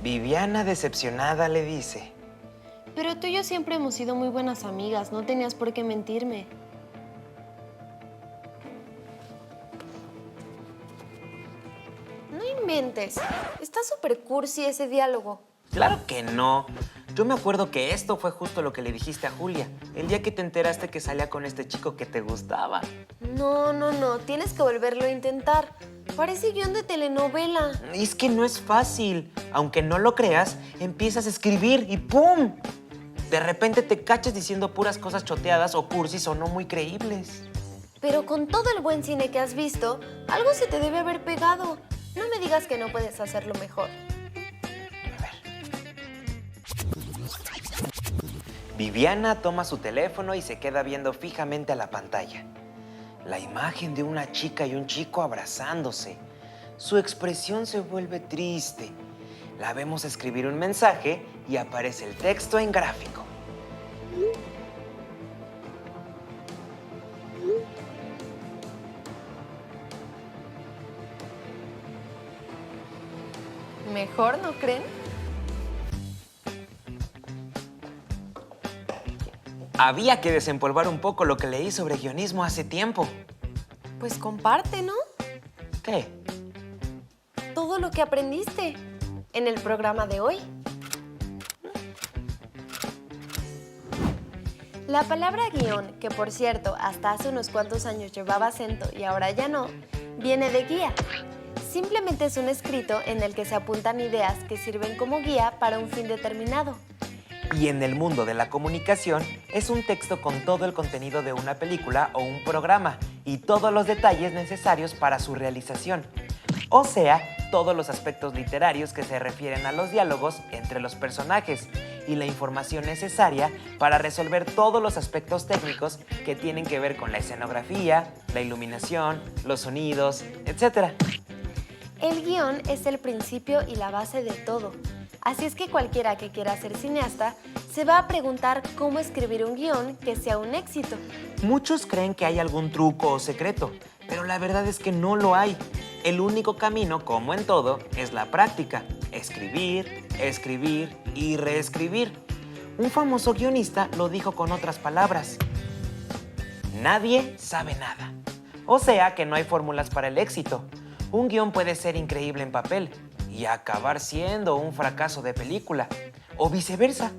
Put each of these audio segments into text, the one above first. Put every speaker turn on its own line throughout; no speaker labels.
Viviana decepcionada le dice:
Pero tú y yo siempre hemos sido muy buenas amigas, no tenías por qué mentirme. No inventes, está súper cursi ese diálogo.
Claro que no. Yo me acuerdo que esto fue justo lo que le dijiste a Julia, el día que te enteraste que salía con este chico que te gustaba.
No, tienes que volverlo a intentar. Parece guión de telenovela.
Es que no es fácil. Aunque no lo creas, empiezas a escribir y ¡pum! De repente te cachas diciendo puras cosas choteadas o cursis o no muy creíbles.
Pero con todo el buen cine que has visto, algo se te debe haber pegado. No me digas que no puedes hacerlo mejor.
A ver. Viviana toma su teléfono y se queda viendo fijamente a la pantalla. La imagen de una chica y un chico abrazándose. Su expresión se vuelve triste. La vemos escribir un mensaje y aparece el texto en gráfico.
¿Mejor, no creen?
Había que desempolvar un poco lo que leí sobre guionismo hace tiempo.
Pues comparte, ¿no?
¿Qué?
Todo lo que aprendiste en el programa de hoy. La palabra guión, que por cierto hasta hace unos cuantos años llevaba acento y ahora ya no, viene de guía. Simplemente es un escrito en el que se apuntan ideas que sirven como guía para un fin determinado.
Y en el mundo de la comunicación, es un texto con todo el contenido de una película o un programa y todos los detalles necesarios para su realización. O sea, todos los aspectos literarios que se refieren a los diálogos entre los personajes y la información necesaria para resolver todos los aspectos técnicos que tienen que ver con la escenografía, la iluminación, los sonidos, etc.
El guión es el principio y la base de todo. Así es que cualquiera que quiera ser cineasta se va a preguntar cómo escribir un guión que sea un éxito.
Muchos creen que hay algún truco o secreto, pero la verdad es que no lo hay. El único camino, como en todo, es la práctica. Escribir, escribir y reescribir. Un famoso guionista lo dijo con otras palabras: nadie sabe nada. O sea que no hay fórmulas para el éxito. Un guión puede ser increíble en papel y acabar siendo un fracaso de película, o viceversa.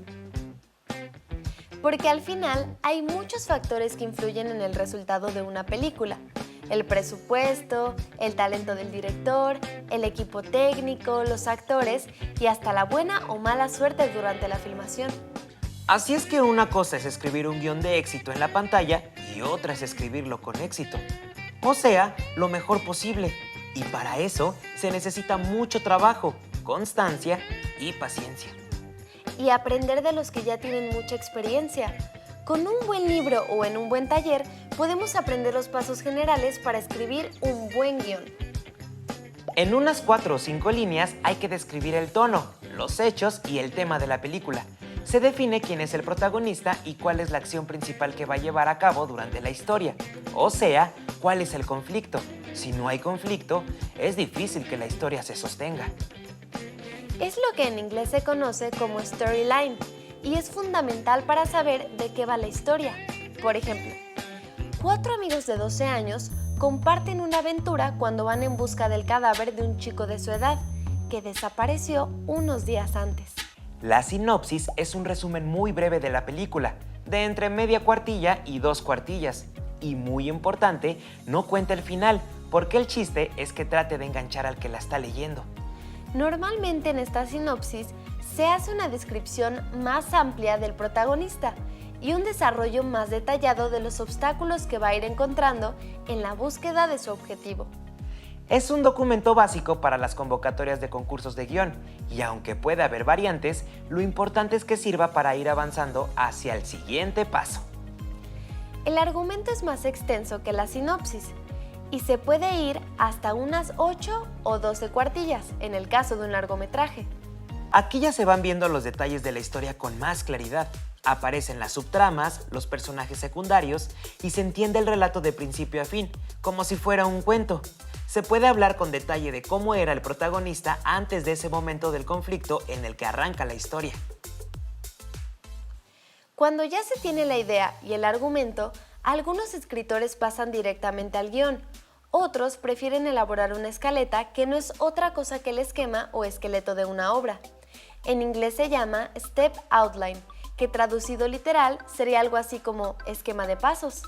Porque al final hay muchos factores que influyen en el resultado de una película. El presupuesto, el talento del director, el equipo técnico, los actores y hasta la buena o mala suerte durante la filmación.
Así es que una cosa es escribir un guión de éxito en la pantalla y otra es escribirlo con éxito. O sea, lo mejor posible. Y para eso se necesita mucho trabajo, constancia y paciencia.
Y aprender de los que ya tienen mucha experiencia. Con un buen libro o en un buen taller podemos aprender los pasos generales para escribir un buen guión.
En unas 4 o 5 líneas hay que describir el tono, los hechos y el tema de la película. Se define quién es el protagonista y cuál es la acción principal que va a llevar a cabo durante la historia. O sea, cuál es el conflicto. Si no hay conflicto, es difícil que la historia se sostenga.
Es lo que en inglés se conoce como storyline y es fundamental para saber de qué va la historia. Por ejemplo, 4 amigos de 12 años comparten una aventura cuando van en busca del cadáver de un chico de su edad que desapareció unos días antes.
La sinopsis es un resumen muy breve de la película, de entre media cuartilla y 2 cuartillas. Y muy importante, no cuenta el final, porque el chiste es que trate de enganchar al que la está leyendo.
Normalmente en esta sinopsis se hace una descripción más amplia del protagonista y un desarrollo más detallado de los obstáculos que va a ir encontrando en la búsqueda de su objetivo.
Es un documento básico para las convocatorias de concursos de guión y aunque puede haber variantes, lo importante es que sirva para ir avanzando hacia el siguiente paso.
El argumento es más extenso que la sinopsis y se puede ir hasta unas 8 o 12 cuartillas en el caso de un largometraje.
Aquí ya se van viendo los detalles de la historia con más claridad. Aparecen las subtramas, los personajes secundarios y se entiende el relato de principio a fin, como si fuera un cuento. Se puede hablar con detalle de cómo era el protagonista antes de ese momento del conflicto en el que arranca la historia.
Cuando ya se tiene la idea y el argumento, algunos escritores pasan directamente al guión. Otros prefieren elaborar una escaleta que no es otra cosa que el esquema o esqueleto de una obra. En inglés se llama step outline, que traducido literal sería algo así como esquema de pasos.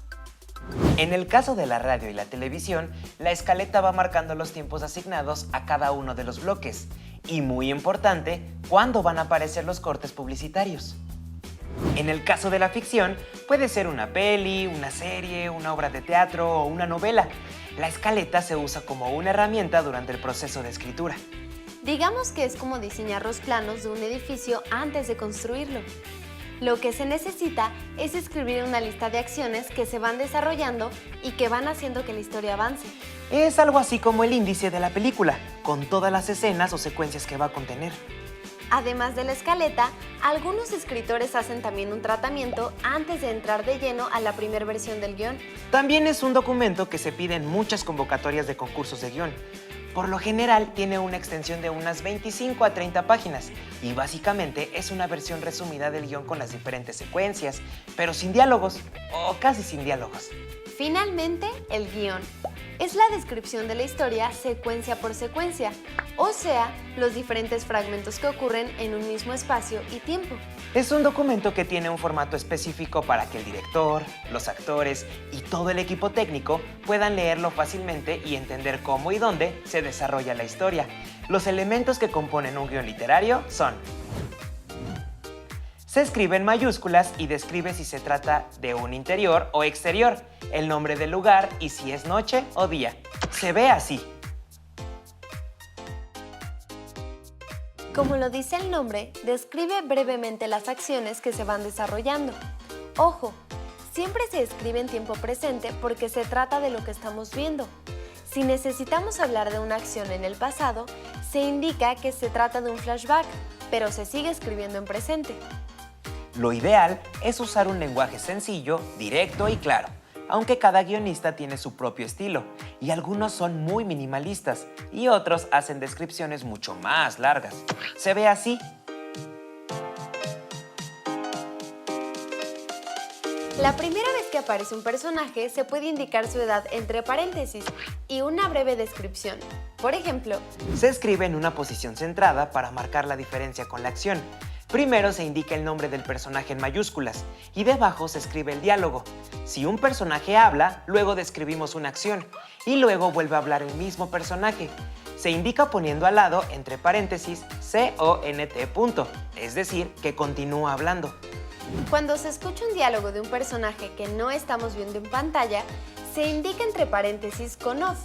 En el caso de la radio y la televisión, la escaleta va marcando los tiempos asignados a cada uno de los bloques y, muy importante, cuándo van a aparecer los cortes publicitarios. En el caso de la ficción, puede ser una peli, una serie, una obra de teatro o una novela. La escaleta se usa como una herramienta durante el proceso de escritura.
Digamos que es como diseñar los planos de un edificio antes de construirlo. Lo que se necesita es escribir una lista de acciones que se van desarrollando y que van haciendo que la historia avance.
Es algo así como el índice de la película, con todas las escenas o secuencias que va a contener.
Además de la escaleta, algunos escritores hacen también un tratamiento antes de entrar de lleno a la primera versión del guión.
También es un documento que se pide en muchas convocatorias de concursos de guión. Por lo general tiene una extensión de unas 25 a 30 páginas y básicamente es una versión resumida del guión con las diferentes secuencias, pero sin diálogos o casi sin diálogos.
Finalmente, el guión. Es la descripción de la historia secuencia por secuencia, o sea, los diferentes fragmentos que ocurren en un mismo espacio y tiempo.
Es un documento que tiene un formato específico para que el director, los actores y todo el equipo técnico puedan leerlo fácilmente y entender cómo y dónde se desarrolla la historia. Los elementos que componen un guión literario son: se escribe en mayúsculas y describe si se trata de un interior o exterior, el nombre del lugar y si es noche o día. Se ve así.
Como lo dice el nombre, describe brevemente las acciones que se van desarrollando. Ojo, siempre se escribe en tiempo presente porque se trata de lo que estamos viendo. Si necesitamos hablar de una acción en el pasado, se indica que se trata de un flashback, pero se sigue escribiendo en presente.
Lo ideal es usar un lenguaje sencillo, directo y claro, aunque cada guionista tiene su propio estilo, y algunos son muy minimalistas, y otros hacen descripciones mucho más largas. Se ve así.
La primera vez que aparece un personaje se puede indicar su edad entre paréntesis y una breve descripción. Por ejemplo,
se escribe en una posición centrada para marcar la diferencia con la acción. Primero se indica el nombre del personaje en mayúsculas y debajo se escribe el diálogo. Si un personaje habla, luego describimos una acción y luego vuelve a hablar el mismo personaje. Se indica poniendo al lado, entre paréntesis, CONT, es decir, que continúa hablando.
Cuando se escucha un diálogo de un personaje que no estamos viendo en pantalla, se indica entre paréntesis con off.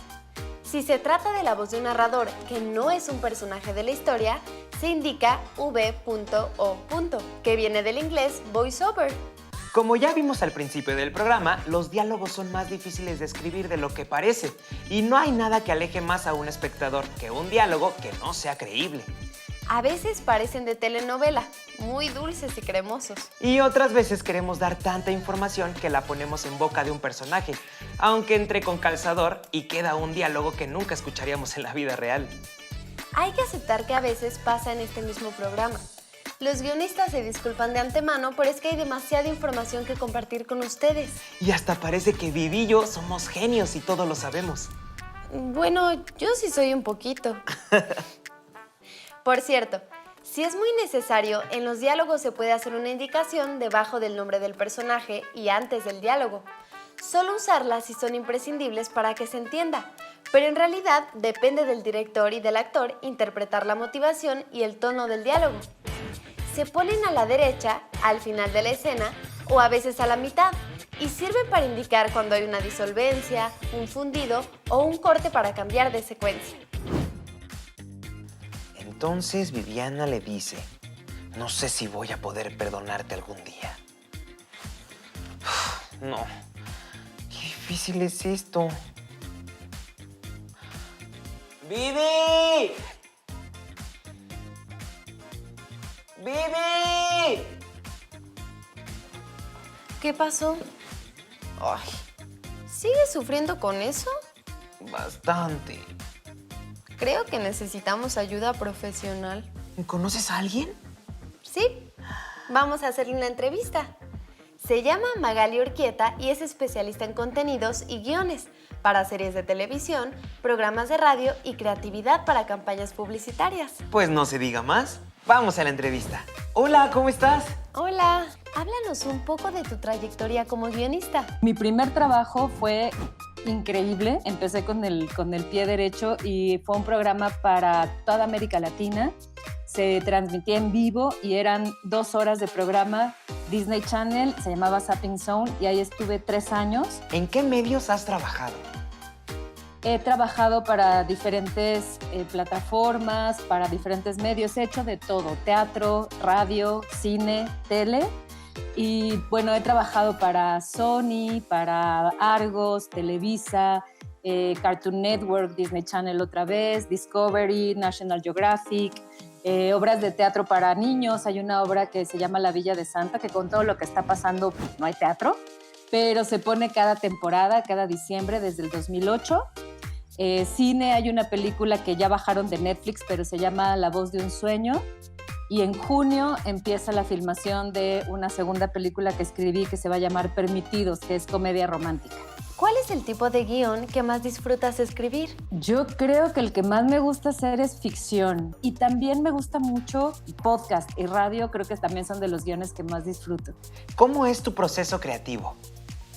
Si se trata de la voz de un narrador que no es un personaje de la historia, se indica V.O., que viene del inglés voiceover.
Como ya vimos al principio del programa, los diálogos son más difíciles de escribir de lo que parece, y no hay nada que aleje más a un espectador que un diálogo que no sea creíble.
A veces parecen de telenovela, muy dulces y cremosos.
Y otras veces queremos dar tanta información que la ponemos en boca de un personaje, aunque entre con calzador y queda un diálogo que nunca escucharíamos en la vida real.
Hay que aceptar que a veces pasa en este mismo programa. Los guionistas se disculpan de antemano, pero es que hay demasiada información que compartir con ustedes.
Y hasta parece que Vivi y yo somos genios y todo lo sabemos.
Bueno, yo sí soy un poquito. Por cierto, si es muy necesario, en los diálogos se puede hacer una indicación debajo del nombre del personaje y antes del diálogo. Solo usarlas si son imprescindibles para que se entienda, pero en realidad depende del director y del actor interpretar la motivación y el tono del diálogo. Se ponen a la derecha, al final de la escena, o a veces a la mitad, y sirven para indicar cuando hay una disolvencia, un fundido o un corte para cambiar de secuencia.
Entonces Viviana le dice: no sé si voy a poder perdonarte algún día. No, qué difícil es esto. ¡Vivi! ¡Vivi!
¿Qué pasó?
Ay,
¿Sigues sufriendo con eso?
Bastante.
Creo que necesitamos ayuda profesional.
¿Conoces a alguien?
Sí, vamos a hacerle una entrevista. Se llama Magali Urquieta y es especialista en contenidos y guiones para series de televisión, programas de radio y creatividad para campañas publicitarias.
Pues no se diga más. Vamos a la entrevista. Hola, ¿cómo estás?
Hola, háblanos un poco de tu trayectoria como guionista.
Mi primer trabajo fue increíble. Empecé con el pie derecho y fue un programa para toda América Latina. Se transmitía en vivo y eran 2 horas de programa. Disney Channel, se llamaba Zapping Zone y ahí estuve 3 años.
¿En qué medios has trabajado?
He trabajado para diferentes plataformas, para diferentes medios. He hecho de todo: teatro, radio, cine, tele. Y bueno, he trabajado para Sony, para Argos, Televisa, Cartoon Network, Disney Channel otra vez, Discovery, National Geographic, obras de teatro para niños. Hay una obra que se llama La Villa de Santa, que con todo lo que está pasando pues, no hay teatro, pero se pone cada temporada, cada diciembre desde el 2008. Cine, hay una película que ya bajaron de Netflix, pero se llama La Voz de un Sueño. Y en junio empieza la filmación de una segunda película que escribí que se va a llamar Permitidos, que es comedia romántica.
¿Cuál es el tipo de guión que más disfrutas escribir?
Yo creo que el que más me gusta hacer es ficción y también me gusta mucho podcast y radio. Creo que también son de los guiones que más disfruto.
¿Cómo es tu proceso creativo?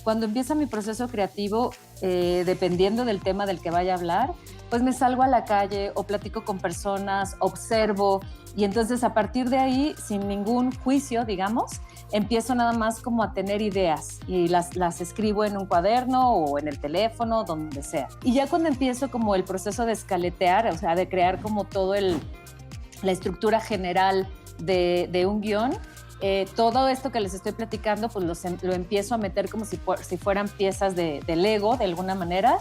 Cuando empieza mi proceso creativo, dependiendo del tema del que vaya a hablar, pues me salgo a la calle o platico con personas, observo y entonces a partir de ahí, sin ningún juicio, digamos, empiezo nada más como a tener ideas y las escribo en un cuaderno o en el teléfono, donde sea. Y ya cuando empiezo como el proceso de escaletear, o sea, de crear como todo la estructura general de un guión, todo esto que les estoy platicando, pues lo empiezo a meter como si fueran piezas de Lego, de alguna manera,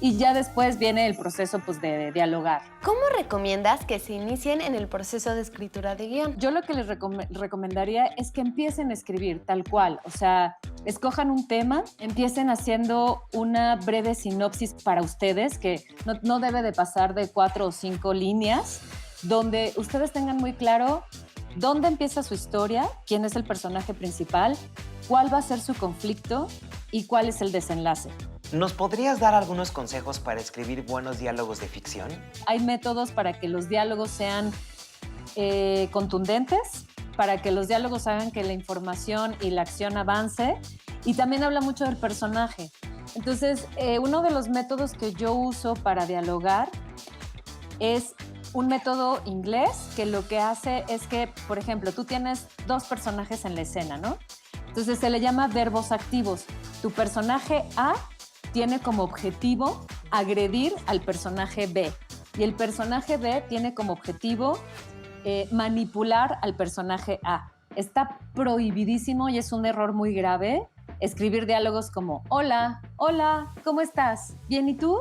y ya después viene el proceso pues, de dialogar.
¿Cómo recomiendas que se inicien en el proceso de escritura de guión?
Yo lo que les recomendaría es que empiecen a escribir tal cual, o sea, escojan un tema, empiecen haciendo una breve sinopsis para ustedes, que no debe de pasar de 4 o 5 líneas, donde ustedes tengan muy claro dónde empieza su historia, quién es el personaje principal, cuál va a ser su conflicto y cuál es el desenlace.
¿Nos podrías dar algunos consejos para escribir buenos diálogos de ficción?
Hay métodos para que los diálogos sean contundentes, para que los diálogos hagan que la información y la acción avance, y también habla mucho del personaje. Entonces, uno de los métodos que yo uso para dialogar es un método inglés que lo que hace es que, por ejemplo, tú tienes 2 personajes en la escena, ¿no? Entonces se le llama verbos activos. Tu personaje A tiene como objetivo agredir al personaje B y el personaje B tiene como objetivo manipular al personaje A. Está prohibidísimo y es un error muy grave escribir diálogos como hola, ¿cómo estás? ¿Bien y tú?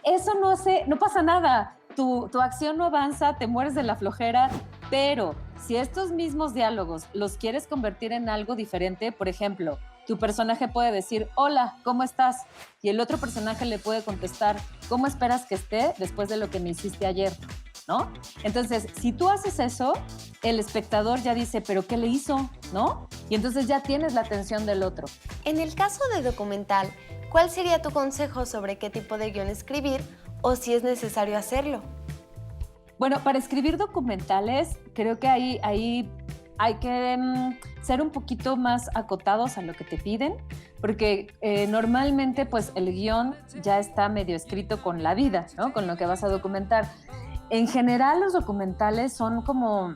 Eso no pasa nada. Tu acción no avanza, te mueres de la flojera, pero si estos mismos diálogos los quieres convertir en algo diferente, por ejemplo, tu personaje puede decir, hola, ¿cómo estás? Y el otro personaje le puede contestar, ¿cómo esperas que esté después de lo que me hiciste ayer? ¿No? Entonces, si tú haces eso, el espectador ya dice, ¿pero qué le hizo? ¿No? Y entonces ya tienes la atención del otro.
En el caso de documental, ¿cuál sería tu consejo sobre qué tipo de guión escribir o si es necesario hacerlo?
Bueno, para escribir documentales, creo que ahí hay que ser un poquito más acotados a lo que te piden, porque normalmente pues el guión ya está medio escrito con la vida, ¿no? Con lo que vas a documentar. En general, los documentales son como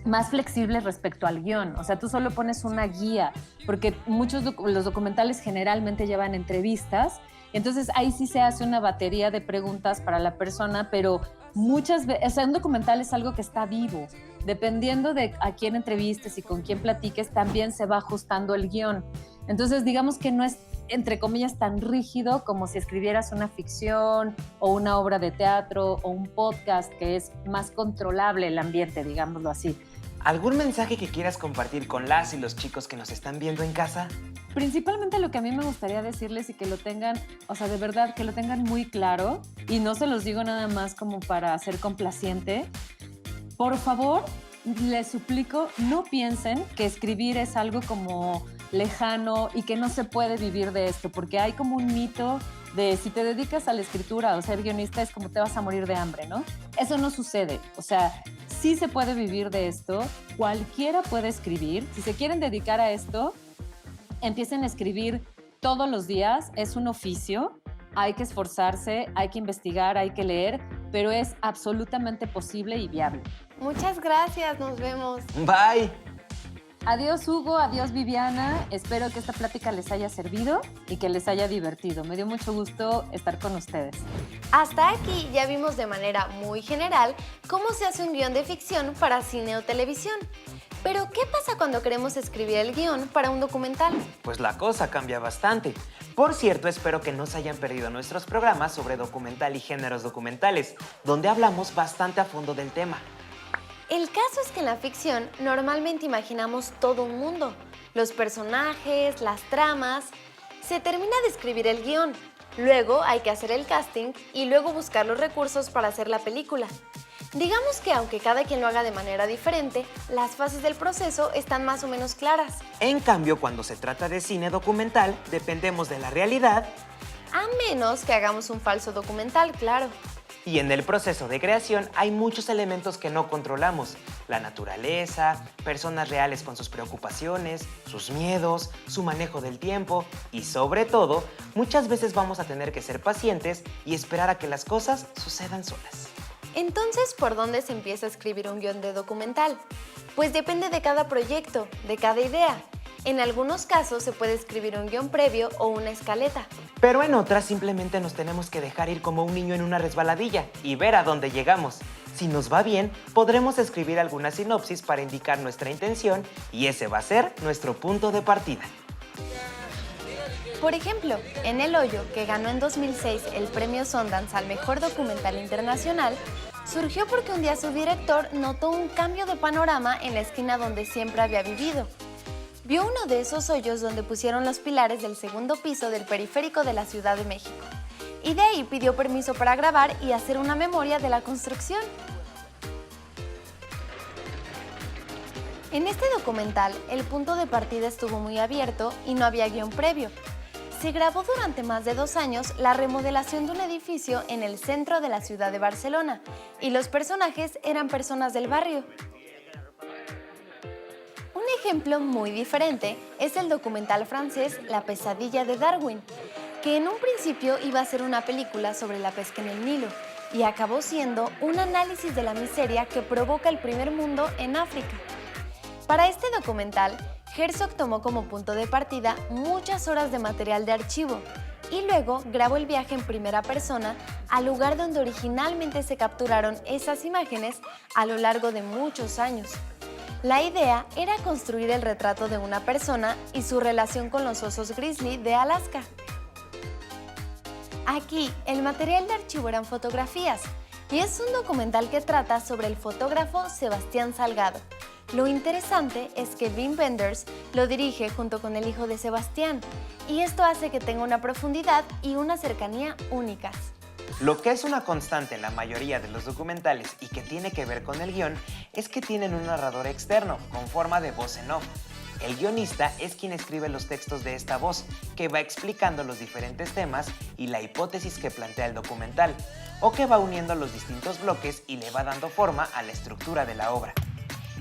más flexibles respecto al guión. O sea, tú solo pones una guía, porque los documentales generalmente llevan entrevistas. Entonces, ahí sí se hace una batería de preguntas para la persona, pero muchas veces, o sea, un documental es algo que está vivo. Dependiendo de a quién entrevistes y con quién platiques, también se va ajustando el guión. Entonces, digamos que no es, entre comillas, tan rígido como si escribieras una ficción o una obra de teatro o un podcast, que es más controlable el ambiente, digámoslo así.
¿Algún mensaje que quieras compartir con las y los chicos que nos están viendo en casa?
Principalmente lo que a mí me gustaría decirles y que lo tengan, o sea, de verdad, que lo tengan muy claro, y no se los digo nada más como para ser complaciente. Por favor, les suplico, no piensen que escribir es algo como lejano y que no se puede vivir de esto, porque hay como un mito de si te dedicas a la escritura o ser guionista es como te vas a morir de hambre, ¿no? Eso no sucede. O sea, sí se puede vivir de esto, cualquiera puede escribir. Si se quieren dedicar a esto, empiecen a escribir todos los días, es un oficio, hay que esforzarse, hay que investigar, hay que leer, pero es absolutamente posible y viable.
Muchas gracias, nos vemos.
Bye.
Adiós Hugo, adiós Viviana, espero que esta plática les haya servido y que les haya divertido. Me dio mucho gusto estar con ustedes.
Hasta aquí ya vimos de manera muy general cómo se hace un guión de ficción para cine o televisión. Pero, ¿qué pasa cuando queremos escribir el guión para un documental?
Pues la cosa cambia bastante. Por cierto, espero que no se hayan perdido nuestros programas sobre documental y géneros documentales, donde hablamos bastante a fondo del tema.
El caso es que en la ficción normalmente imaginamos todo un mundo, los personajes, las tramas. Se termina de escribir el guión, luego hay que hacer el casting y luego buscar los recursos para hacer la película. Digamos que aunque cada quien lo haga de manera diferente, las fases del proceso están más o menos claras.
En cambio, cuando se trata de cine documental, dependemos de la realidad
A menos que hagamos un falso documental, claro.
y en el proceso de creación hay muchos elementos que no controlamos. La naturaleza, personas reales con sus preocupaciones, sus miedos, su manejo del tiempo y sobre todo, muchas veces vamos a tener que ser pacientes y esperar a que las cosas sucedan solas.
Entonces, ¿por dónde se empieza a escribir un guión de documental? Pues depende de cada proyecto, de cada idea. En algunos casos se puede escribir un guión previo o una escaleta.
Pero en otras simplemente nos tenemos que dejar ir como un niño en una resbaladilla y ver a dónde llegamos. Si nos va bien, podremos escribir alguna sinopsis para indicar nuestra intención y ese va a ser nuestro punto de partida.
Por ejemplo, en El Hoyo, que ganó en 2006 el premio Sundance al mejor documental internacional, surgió porque un día su director notó un cambio de panorama en la esquina donde siempre había vivido. Vio uno de esos hoyos donde pusieron los pilares del segundo piso del periférico de la Ciudad de México. Y de ahí pidió permiso para grabar y hacer una memoria de la construcción. En este documental, el punto de partida estuvo muy abierto y no había guión previo. Se grabó durante más de 2 años la remodelación de un edificio en el centro de la ciudad de Barcelona y los personajes eran personas del barrio. Un ejemplo muy diferente es el documental francés La pesadilla de Darwin, que en un principio iba a ser una película sobre la pesca en el Nilo y acabó siendo un análisis de la miseria que provoca el primer mundo en África. Para este documental, Herzog tomó como punto de partida muchas horas de material de archivo y luego grabó el viaje en primera persona al lugar donde originalmente se capturaron esas imágenes a lo largo de muchos años. La idea era construir el retrato de una persona y su relación con los osos grizzly de Alaska. Aquí, el material de archivo eran fotografías y es un documental que trata sobre el fotógrafo Sebastián Salgado. Lo interesante es que Wim Wenders lo dirige junto con el hijo de Sebastián y esto hace que tenga una profundidad y una cercanía únicas.
Lo que es una constante en la mayoría de los documentales y que tiene que ver con el guión es que tienen un narrador externo con forma de voz en off. El guionista es quien escribe los textos de esta voz, que va explicando los diferentes temas y la hipótesis que plantea el documental, o que va uniendo los distintos bloques y le va dando forma a la estructura de la obra.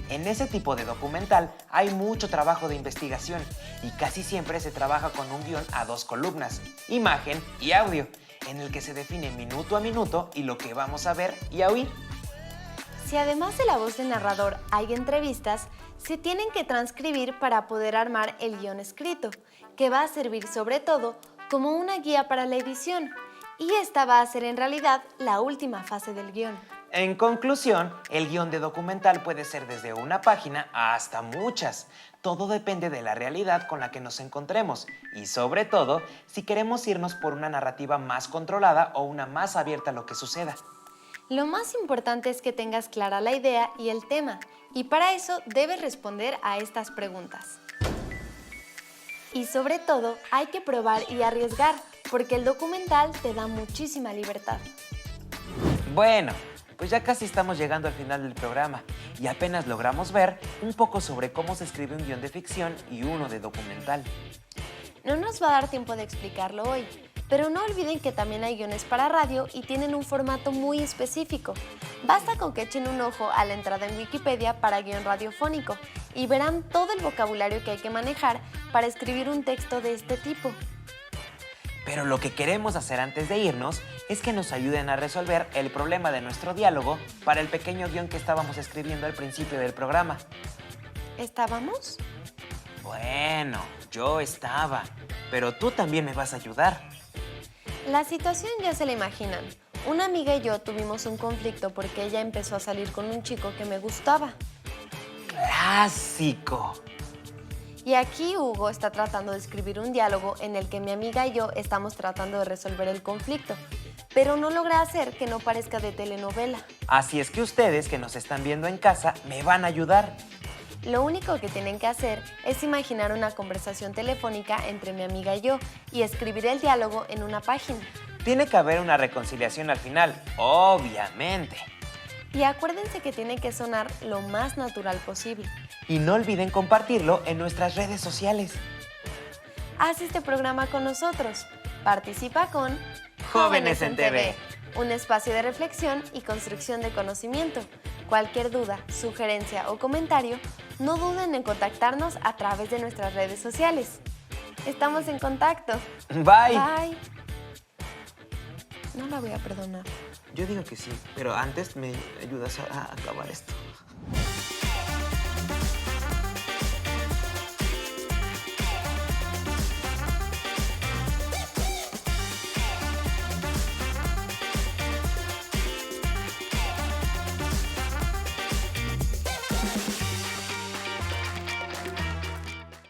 En ese tipo de documental hay mucho trabajo de investigación y casi siempre se trabaja con un guión a 2 columnas, imagen y audio, en el que se define minuto a minuto y lo que vamos a ver y a oír.
Si además de la voz del narrador hay entrevistas, se tienen que transcribir para poder armar el guión escrito, que va a servir sobre todo como una guía para la edición, y esta va a ser en realidad la última fase del guión.
En conclusión, el guión de documental puede ser desde una página hasta muchas. Todo depende de la realidad con la que nos encontremos y sobre todo si queremos irnos por una narrativa más controlada o una más abierta a lo que suceda.
Lo más importante es que tengas clara la idea y el tema, y para eso debes responder a estas preguntas. Y sobre todo, hay que probar y arriesgar, porque el documental te da muchísima libertad.
Bueno, pues ya casi estamos llegando al final del programa y apenas logramos ver un poco sobre cómo se escribe un guión de ficción y uno de documental.
No nos va a dar tiempo de explicarlo hoy, pero no olviden que también hay guiones para radio y tienen un formato muy específico. Basta con que echen un ojo a la entrada en Wikipedia para guión radiofónico y verán todo el vocabulario que hay que manejar para escribir un texto de este tipo.
Pero lo que queremos hacer antes de irnos es que nos ayuden a resolver el problema de nuestro diálogo para el pequeño guión que estábamos escribiendo al principio del programa.
¿Estábamos?
Bueno, yo estaba, pero tú también me vas a ayudar.
La situación ya se la imaginan. Una amiga y yo tuvimos un conflicto porque ella empezó a salir con un chico que me gustaba.
¡Clásico!
Y aquí Hugo está tratando de escribir un diálogo en el que mi amiga y yo estamos tratando de resolver el conflicto, pero no logra hacer que no parezca de telenovela.
Así es que ustedes que nos están viendo en casa me van a ayudar.
Lo único que tienen que hacer es imaginar una conversación telefónica entre mi amiga y yo y escribir el diálogo en una página.
Tiene que haber una reconciliación al final, obviamente.
Y acuérdense que tiene que sonar lo más natural posible.
Y no olviden compartirlo en nuestras redes sociales.
Haz este programa con nosotros. Participa con
Jóvenes en TV,
un espacio de reflexión y construcción de conocimiento. Cualquier duda, sugerencia o comentario, no duden en contactarnos a través de nuestras redes sociales. Estamos en contacto.
Bye.
Bye. No la voy a perdonar.
Yo digo que sí, pero antes me ayudas a acabar esto.